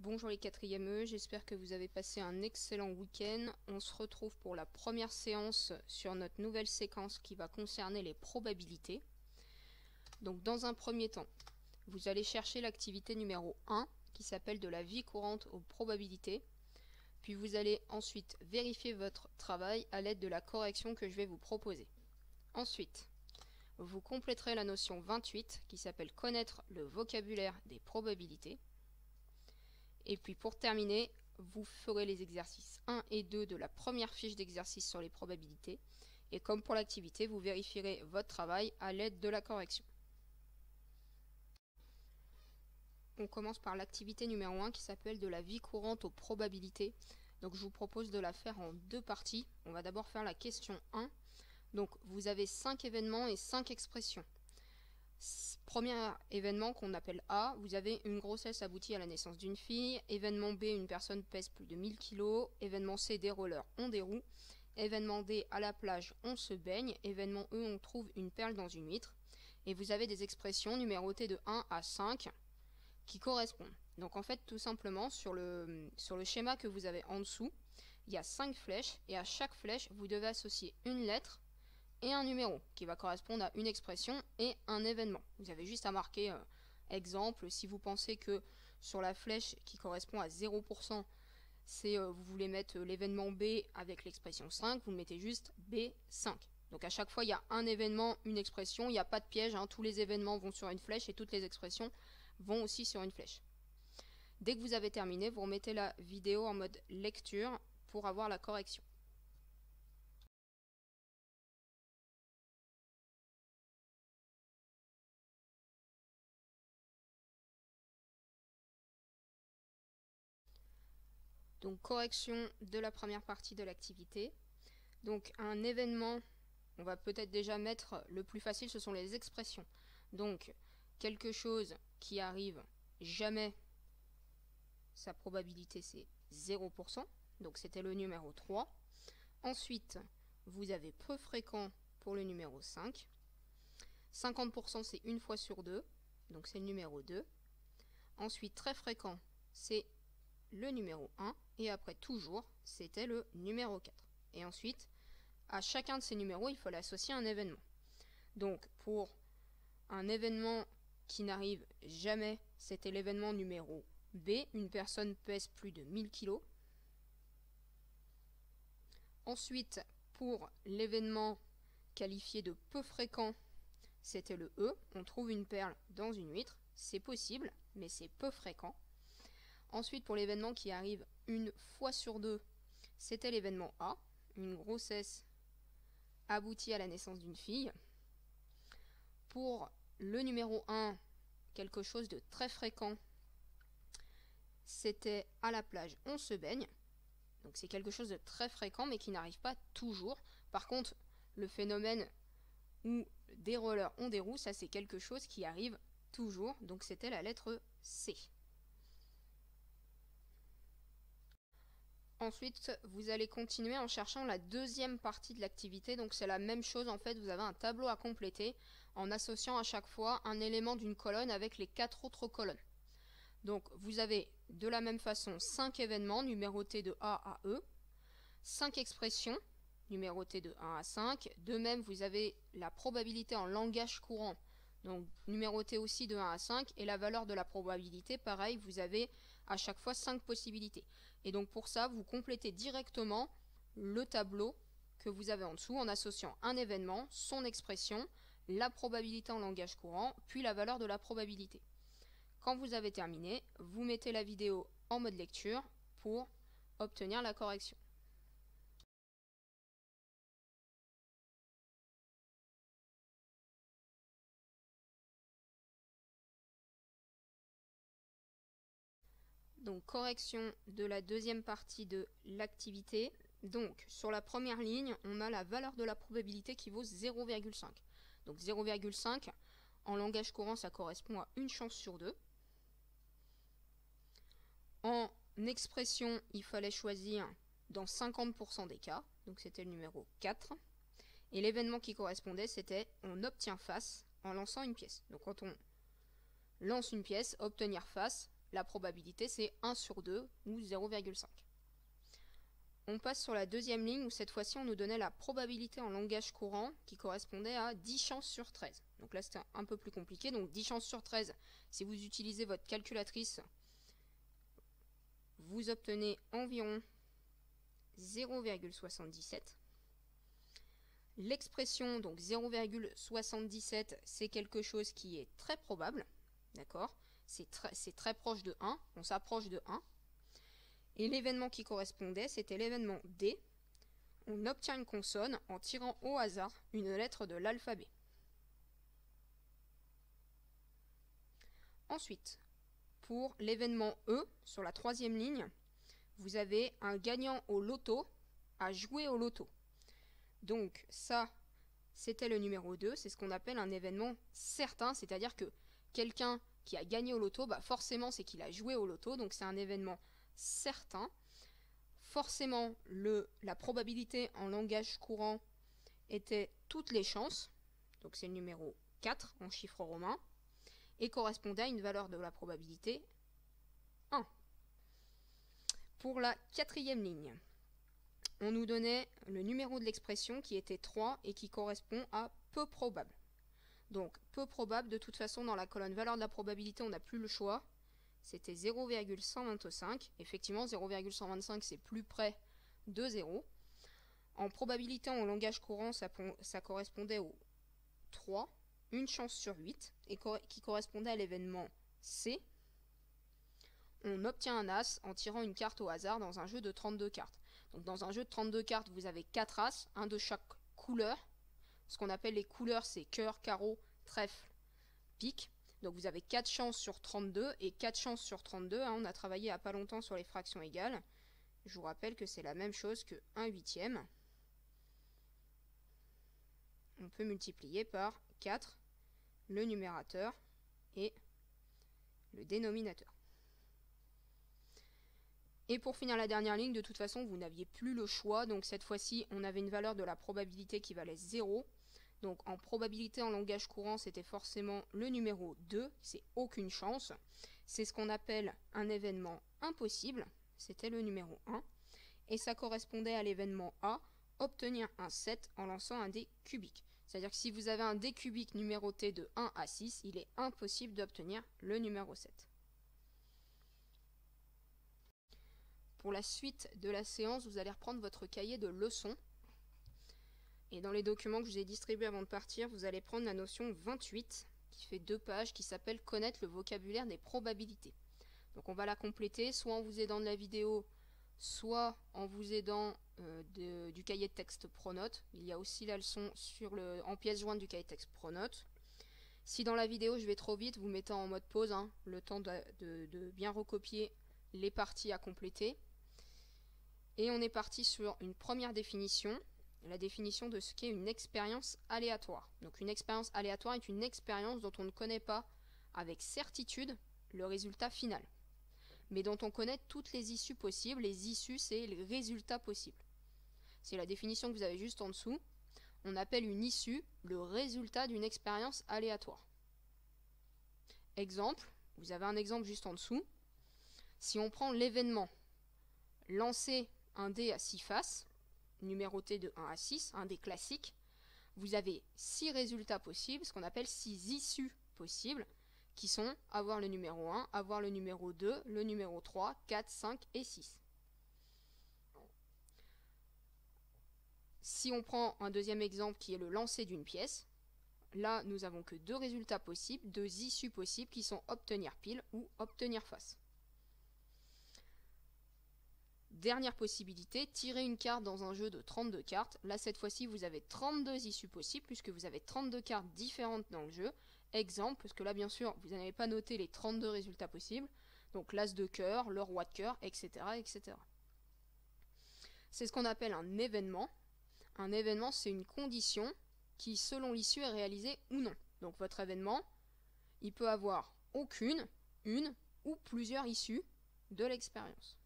Bonjour les 4e, j'espère que vous avez passé un excellent week-end. On se retrouve pour la première séance sur notre nouvelle séquence qui va concerner les probabilités. Donc dans un premier temps, vous allez chercher l'activité numéro 1 qui s'appelle de la vie courante aux probabilités. Puis vous allez ensuite vérifier votre travail à l'aide de la correction que je vais vous proposer. Ensuite, vous compléterez la notion 28 qui s'appelle connaître le vocabulaire des probabilités. Et puis pour terminer, vous ferez les exercices 1 et 2 de la première fiche d'exercice sur les probabilités. Et comme pour l'activité, vous vérifierez votre travail à l'aide de la correction. On commence par l'activité numéro 1 qui s'appelle de la vie courante aux probabilités. Donc je vous propose de la faire en deux parties. On va d'abord faire la question 1. Donc vous avez 5 événements et 5 expressions. Premier événement qu'on appelle A, vous avez une grossesse aboutit à la naissance d'une fille. Événement B, une personne pèse plus de 1000 kg. Événement C, des rollers ont des roues. Événement D, à la plage on se baigne. Événement E, on trouve une perle dans une huître. Et vous avez des expressions numérotées de 1 à 5 qui correspondent. Donc en fait tout simplement sur le schéma que vous avez en dessous, il y a 5 flèches et à chaque flèche vous devez associer une lettre et un numéro qui va correspondre à une expression et un événement. Vous avez juste à marquer exemple, si vous pensez que sur la flèche qui correspond à 0%, vous voulez mettre l'événement B avec l'expression 5, vous mettez juste B5. Donc à chaque fois il y a un événement, une expression, il n'y a pas de piège, hein, tous les événements vont sur une flèche et toutes les expressions vont aussi sur une flèche. Dès que vous avez terminé, vous remettez la vidéo en mode lecture pour avoir la correction. Donc correction de la première partie de l'activité. Donc un événement, on va peut-être déjà mettre le plus facile, ce sont les expressions. Donc quelque chose qui arrive jamais, sa probabilité c'est 0%, donc c'était le numéro 3. Ensuite, vous avez peu fréquent pour le numéro 5. 50% c'est une fois sur 2, donc c'est le numéro 2. Ensuite, très fréquent, c'est le numéro 1. Et après, toujours, c'était le numéro 4. Et ensuite, à chacun de ces numéros, il fallait associer un événement. Donc, pour un événement qui n'arrive jamais, c'était l'événement numéro B. Une personne pèse plus de 1000 kg. Ensuite, pour l'événement qualifié de peu fréquent, c'était le E. On trouve une perle dans une huître. C'est possible, mais c'est peu fréquent. Ensuite, pour l'événement qui arrive une fois sur 2, c'était l'événement A. Une grossesse aboutit à la naissance d'une fille. Pour le numéro 1, quelque chose de très fréquent, c'était à la plage on se baigne. Donc c'est quelque chose de très fréquent mais qui n'arrive pas toujours. Par contre, le phénomène où des rollers ont des roues, ça c'est quelque chose qui arrive toujours. Donc c'était la lettre C. Ensuite, vous allez continuer en cherchant la deuxième partie de l'activité. Donc c'est la même chose en fait, vous avez un tableau à compléter en associant à chaque fois un élément d'une colonne avec les 4 autres colonnes. Donc vous avez de la même façon 5 événements numérotés de A à E, 5 expressions numérotées de 1 à 5. De même, vous avez la probabilité en langage courant, donc numérotée aussi de 1 à 5. Et la valeur de la probabilité, pareil, vous avez à chaque fois 5 possibilités. Et donc pour ça, vous complétez directement le tableau que vous avez en dessous en associant un événement, son expression, la probabilité en langage courant, puis la valeur de la probabilité. Quand vous avez terminé, vous mettez la vidéo en mode lecture pour obtenir la correction. Donc correction de la deuxième partie de l'activité. Donc sur la première ligne, on a la valeur de la probabilité qui vaut 0,5. Donc 0,5, en langage courant, ça correspond à une chance sur 2. En expression, il fallait choisir dans 50% des cas, donc c'était le numéro 4. Et l'événement qui correspondait, c'était on obtient face en lançant une pièce. Donc quand on lance une pièce, obtenir face, la probabilité c'est 1 sur 2 ou 0,5. On passe sur la deuxième ligne où cette fois-ci on nous donnait la probabilité en langage courant qui correspondait à 10 chances sur 13. Donc là c'était un peu plus compliqué, donc 10 chances sur 13, si vous utilisez votre calculatrice, vous obtenez environ 0,77. L'expression donc 0,77 c'est quelque chose qui est très probable, d'accord, c'est très proche de 1, on s'approche de 1. Et l'événement qui correspondait, c'était l'événement D. On obtient une consonne en tirant au hasard une lettre de l'alphabet. Ensuite, pour l'événement E, sur la troisième ligne, vous avez un gagnant au loto à jouer au loto. Donc ça, c'était le numéro 2, c'est ce qu'on appelle un événement certain, c'est-à-dire que quelqu'un qui a gagné au loto, forcément c'est qu'il a joué au loto, donc c'est un événement certain. Forcément, la probabilité en langage courant était toutes les chances, donc c'est le numéro 4 en chiffre romain, et correspondait à une valeur de la probabilité 1. Pour la quatrième ligne, on nous donnait le numéro de l'expression qui était 3 et qui correspond à peu probable. Donc peu probable, de toute façon dans la colonne valeur de la probabilité on n'a plus le choix. C'était 0,125. Effectivement, 0,125, c'est plus près de 0. En probabilité en langage courant, ça correspondait au 3, une chance sur 8, et qui correspondait à l'événement C. On obtient un as en tirant une carte au hasard dans un jeu de 32 cartes. Donc dans un jeu de 32 cartes, vous avez 4 as, un de chaque couleur. Ce qu'on appelle les couleurs, c'est cœur, carreau, trèfle, pique. Donc vous avez 4 chances sur 32 et 4 chances sur 32. On a travaillé il n'y a pas longtemps sur les fractions égales. Je vous rappelle que c'est la même chose que 1/8. On peut multiplier par 4 le numérateur et le dénominateur. Et pour finir la dernière ligne, de toute façon, vous n'aviez plus le choix. Donc cette fois-ci, on avait une valeur de la probabilité qui valait 0. Donc en probabilité en langage courant, c'était forcément le numéro 2, c'est aucune chance. C'est ce qu'on appelle un événement impossible, c'était le numéro 1. Et ça correspondait à l'événement A, obtenir un 7 en lançant un dé cubique. C'est-à-dire que si vous avez un dé cubique numéroté de 1 à 6, il est impossible d'obtenir le numéro 7. Pour la suite de la séance, vous allez reprendre votre cahier de leçons. Et dans les documents que je vous ai distribués avant de partir, vous allez prendre la notion 28, qui fait 2 pages, qui s'appelle « Connaître le vocabulaire des probabilités ». Donc on va la compléter, soit en vous aidant de la vidéo, soit en vous aidant du cahier de texte Pronote. Il y a aussi la leçon en pièce jointe du cahier de texte Pronote. Si dans la vidéo je vais trop vite, vous mettez en mode pause, le temps de bien recopier les parties à compléter. Et on est parti sur une première définition. La définition de ce qu'est une expérience aléatoire. Donc une expérience aléatoire est une expérience dont on ne connaît pas avec certitude le résultat final, mais dont on connaît toutes les issues possibles. Les issues, c'est les résultats possibles. C'est la définition que vous avez juste en dessous. On appelle une issue le résultat d'une expérience aléatoire. Exemple, vous avez un exemple juste en dessous. Si on prend l'événement lancer un dé à 6 faces, numéroté de 1 à 6, un dé classique, vous avez 6 résultats possibles, ce qu'on appelle 6 issues possibles, qui sont avoir le numéro 1, avoir le numéro 2, le numéro 3, 4, 5 et 6. Si on prend un deuxième exemple qui est le lancer d'une pièce, là nous avons que 2 résultats possibles, 2 issues possibles qui sont obtenir pile ou obtenir face. Dernière possibilité, tirer une carte dans un jeu de 32 cartes. Là, cette fois-ci, vous avez 32 issues possibles puisque vous avez 32 cartes différentes dans le jeu. Exemple, parce que là, bien sûr, vous n'avez pas noté les 32 résultats possibles. Donc, l'as de cœur, le roi de cœur, etc., etc. C'est ce qu'on appelle un événement. Un événement, c'est une condition qui, selon l'issue, est réalisée ou non. Donc, votre événement, il peut avoir aucune, une ou plusieurs issues de l'expérience.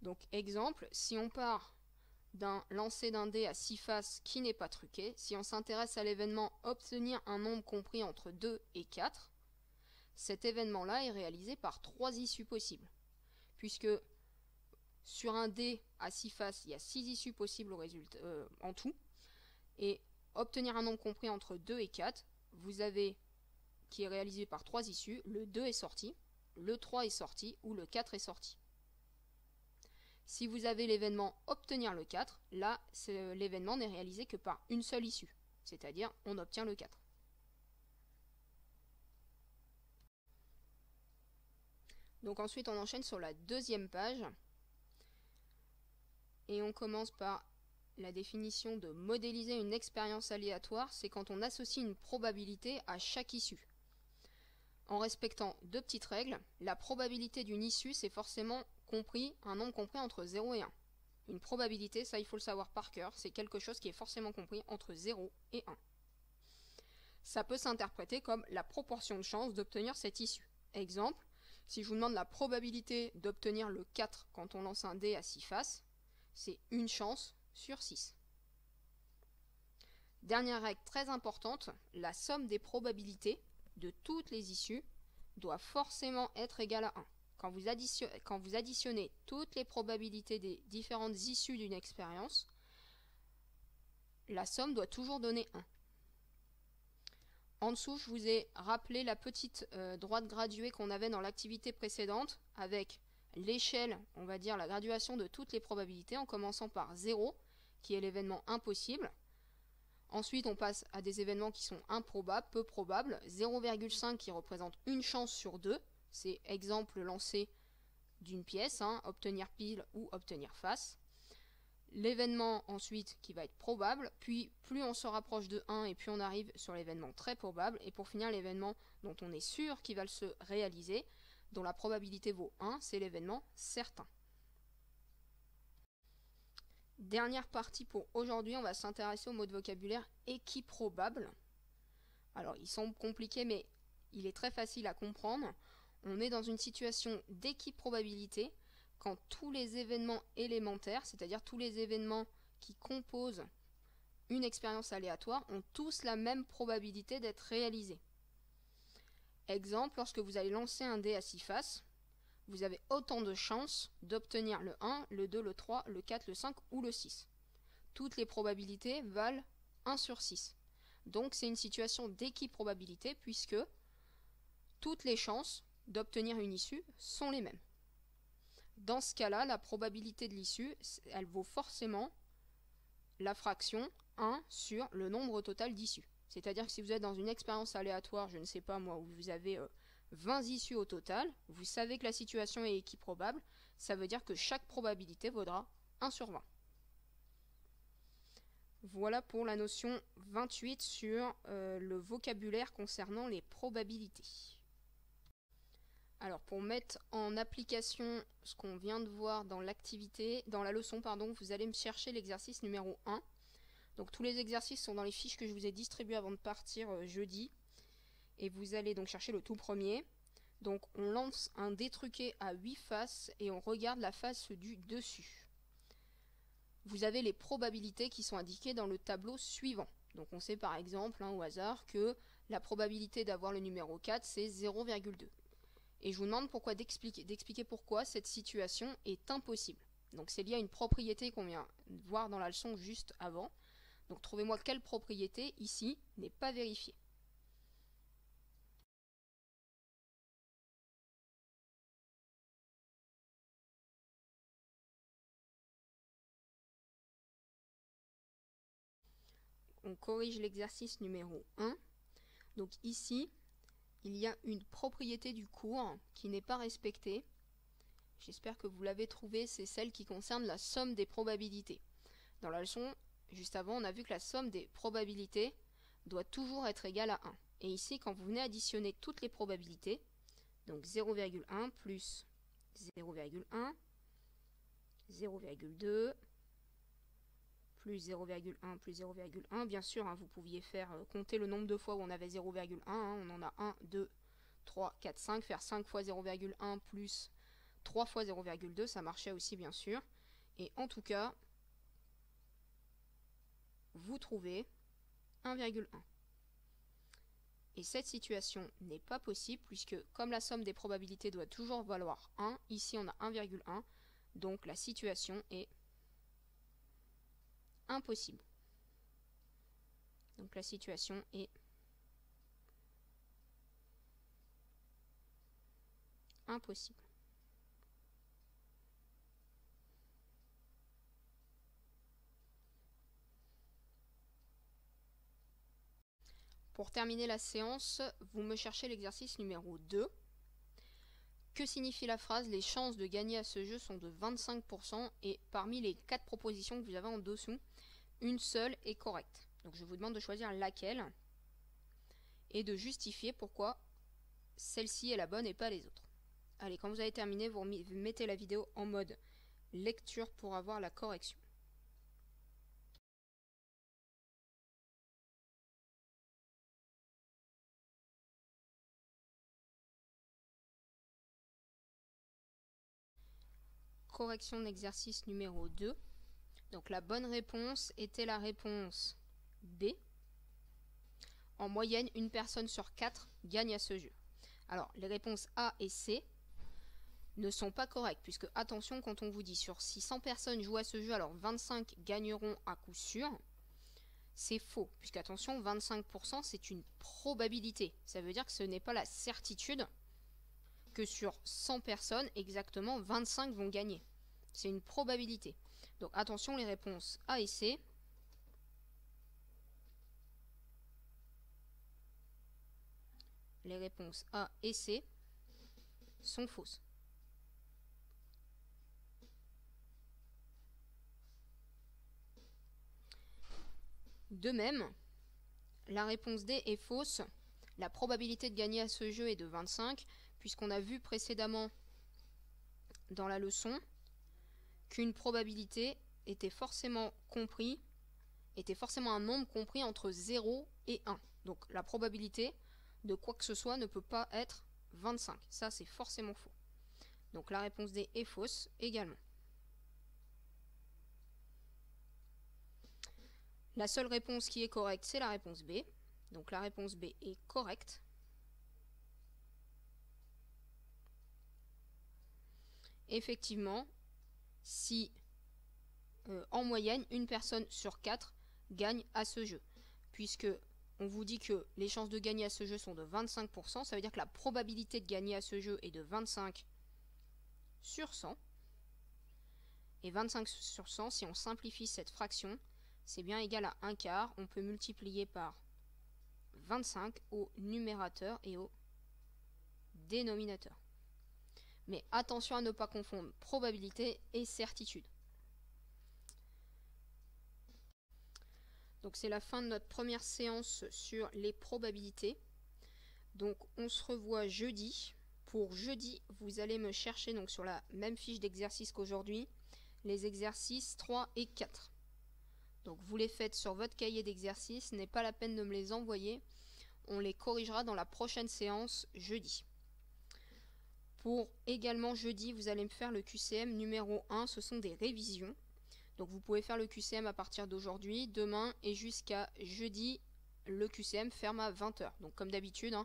Donc exemple, si on part d'un lancer d'un dé à 6 faces qui n'est pas truqué, si on s'intéresse à l'événement obtenir un nombre compris entre 2 et 4, cet événement-là est réalisé par 3 issues possibles. Puisque sur un dé à 6 faces, il y a 6 issues possibles en tout. Et obtenir un nombre compris entre 2 et 4, vous avez, qui est réalisé par 3 issues, le 2 est sorti, le 3 est sorti ou le 4 est sorti. Si vous avez l'événement obtenir le 4, là, l'événement n'est réalisé que par une seule issue, c'est-à-dire on obtient le 4. Donc ensuite on enchaîne sur la deuxième page et on commence par la définition de modéliser une expérience aléatoire, c'est quand on associe une probabilité à chaque issue. En respectant deux petites règles, la probabilité d'une issue c'est forcément un nombre compris entre 0 et 1. Une probabilité, ça il faut le savoir par cœur, c'est quelque chose qui est forcément compris entre 0 et 1. Ça peut s'interpréter comme la proportion de chances d'obtenir cette issue. Exemple, si je vous demande la probabilité d'obtenir le 4 quand on lance un dé à 6 faces, c'est une chance sur 6. Dernière règle très importante, la somme des probabilités de toutes les issues doit forcément être égale à 1. Quand vous additionnez toutes les probabilités des différentes issues d'une expérience, la somme doit toujours donner 1. En dessous, je vous ai rappelé la petite droite graduée qu'on avait dans l'activité précédente avec l'échelle, on va dire la graduation de toutes les probabilités en commençant par 0, qui est l'événement impossible. Ensuite, on passe à des événements qui sont improbables, peu probables. 0,5 qui représente une chance sur 2. C'est exemple le lancer d'une pièce, obtenir pile ou obtenir face. L'événement ensuite qui va être probable, puis plus on se rapproche de 1 et plus on arrive sur l'événement très probable. Et pour finir, l'événement dont on est sûr qu'il va se réaliser, dont la probabilité vaut 1, c'est l'événement certain. Dernière partie pour aujourd'hui, on va s'intéresser au mot de vocabulaire équiprobable. Alors, il semble compliqué, mais il est très facile à comprendre. On est dans une situation d'équiprobabilité quand tous les événements élémentaires, c'est-à-dire tous les événements qui composent une expérience aléatoire, ont tous la même probabilité d'être réalisés. Exemple, lorsque vous allez lancer un dé à 6 faces, vous avez autant de chances d'obtenir le 1, le 2, le 3, le 4, le 5 ou le 6. Toutes les probabilités valent 1 sur 6. Donc c'est une situation d'équiprobabilité puisque toutes les chances d'obtenir une issue sont les mêmes. Dans ce cas-là, la probabilité de l'issue, elle vaut forcément la fraction 1 sur le nombre total d'issues. C'est-à-dire que si vous êtes dans une expérience aléatoire, je ne sais pas moi, où vous avez 20 issues au total, vous savez que la situation est équiprobable, ça veut dire que chaque probabilité vaudra 1 sur 20. Voilà pour la notion 28 sur le vocabulaire concernant les probabilités. Alors pour mettre en application ce qu'on vient de voir dans l'activité, dans la leçon, vous allez me chercher l'exercice numéro 1. Donc tous les exercices sont dans les fiches que je vous ai distribuées avant de partir jeudi. Et vous allez donc chercher le tout premier. Donc on lance un dé truqué à 8 faces et on regarde la face du dessus. Vous avez les probabilités qui sont indiquées dans le tableau suivant. Donc on sait par exemple, au hasard, que la probabilité d'avoir le numéro 4 c'est 0,2. Et je vous demande d'expliquer pourquoi cette situation est impossible. Donc c'est lié à une propriété qu'on vient de voir dans la leçon juste avant. Donc trouvez-moi quelle propriété ici n'est pas vérifiée. On corrige l'exercice numéro 1. Donc ici, il y a une propriété du cours qui n'est pas respectée. J'espère que vous l'avez trouvée, c'est celle qui concerne la somme des probabilités. Dans la leçon, juste avant, on a vu que la somme des probabilités doit toujours être égale à 1. Et ici, quand vous venez additionner toutes les probabilités, donc 0,1 plus 0,1, 0,2, plus 0,1 plus 0,1. Bien sûr, vous pouviez faire compter le nombre de fois où on avait 0,1. On en a 1, 2, 3, 4, 5. Faire 5 fois 0,1 plus 3 fois 0,2, ça marchait aussi bien sûr. Et en tout cas, vous trouvez 1,1. Et cette situation n'est pas possible puisque comme la somme des probabilités doit toujours valoir 1, ici on a 1,1, donc la situation est impossible. Donc la situation est impossible. Pour terminer la séance, vous me cherchez l'exercice numéro 2. Que signifie la phrase « Les chances de gagner à ce jeu sont de 25% » et parmi les 4 propositions que vous avez en dessous, une seule est correcte. Donc je vous demande de choisir laquelle et de justifier pourquoi celle-ci est la bonne et pas les autres. Allez, quand vous avez terminé, vous mettez la vidéo en mode lecture pour avoir la correction. Correction d'exercice numéro 2. Donc la bonne réponse était la réponse B. En moyenne, une personne sur 4 gagne à ce jeu. Alors, les réponses A et C ne sont pas correctes, puisque, attention, quand on vous dit si 100 personnes jouent à ce jeu, alors 25 gagneront à coup sûr, c'est faux, puisque, attention, 25% c'est une probabilité. Ça veut dire que ce n'est pas la certitude que sur 100 personnes, exactement 25 vont gagner. C'est une probabilité. Donc attention, les réponses A et C sont fausses. De même, la réponse D est fausse. La probabilité de gagner à ce jeu est de 25, puisqu'on a vu précédemment dans la leçon qu'une probabilité était forcément un nombre compris entre 0 et 1. Donc la probabilité de quoi que ce soit ne peut pas être 25. Ça, c'est forcément faux. Donc la réponse D est fausse également. La seule réponse qui est correcte, c'est la réponse B. Donc la réponse B est correcte. Effectivement, si en moyenne, une personne sur 4 gagne à ce jeu. Puisque on vous dit que les chances de gagner à ce jeu sont de 25%, ça veut dire que la probabilité de gagner à ce jeu est de 25 sur 100. Et 25 sur 100, si on simplifie cette fraction, c'est bien égal à 1 quart. On peut multiplier par 25 au numérateur et au dénominateur. Mais attention à ne pas confondre probabilité et certitude. Donc c'est la fin de notre première séance sur les probabilités. Donc on se revoit jeudi. Pour jeudi, vous allez me chercher donc sur la même fiche d'exercice qu'aujourd'hui, les exercices 3 et 4. Donc vous les faites sur votre cahier d'exercice, n'est pas la peine de me les envoyer. On les corrigera dans la prochaine séance jeudi. Pour également jeudi, vous allez me faire le QCM numéro 1, ce sont des révisions. Donc vous pouvez faire le QCM à partir d'aujourd'hui, demain et jusqu'à jeudi. Le QCM ferme à 20 h. Donc comme d'habitude,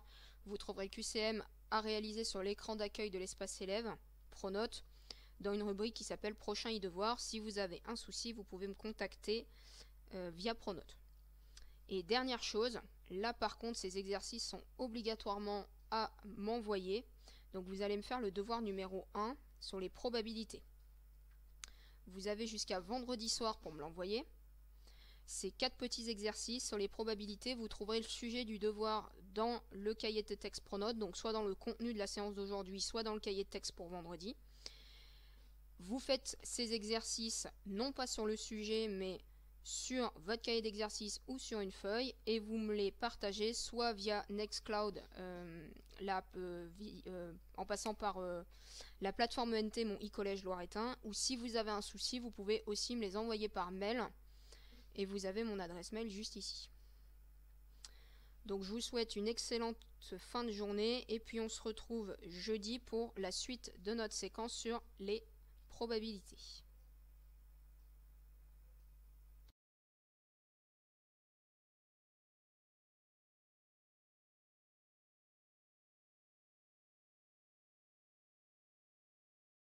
vous trouverez le QCM à réaliser sur l'écran d'accueil de l'espace élève, Pronote, dans une rubrique qui s'appelle Prochain e-devoir. Si vous avez un souci, vous pouvez me contacter via Pronote. Et dernière chose, là par contre, ces exercices sont obligatoirement à m'envoyer. Donc vous allez me faire le devoir numéro 1 sur les probabilités. Vous avez jusqu'à vendredi soir pour me l'envoyer. Ces 4 petits exercices sur les probabilités, vous trouverez le sujet du devoir dans le cahier de texte Pronote, donc soit dans le contenu de la séance d'aujourd'hui, soit dans le cahier de texte pour vendredi. Vous faites ces exercices non pas sur le sujet, mais sur votre cahier d'exercice ou sur une feuille, et vous me les partagez soit via Nextcloud, l'app, en passant par la plateforme ENT, mon e-collège loiretain, ou si vous avez un souci, vous pouvez aussi me les envoyer par mail, et vous avez mon adresse mail juste ici. Donc je vous souhaite une excellente fin de journée, et puis on se retrouve jeudi pour la suite de notre séquence sur les probabilités.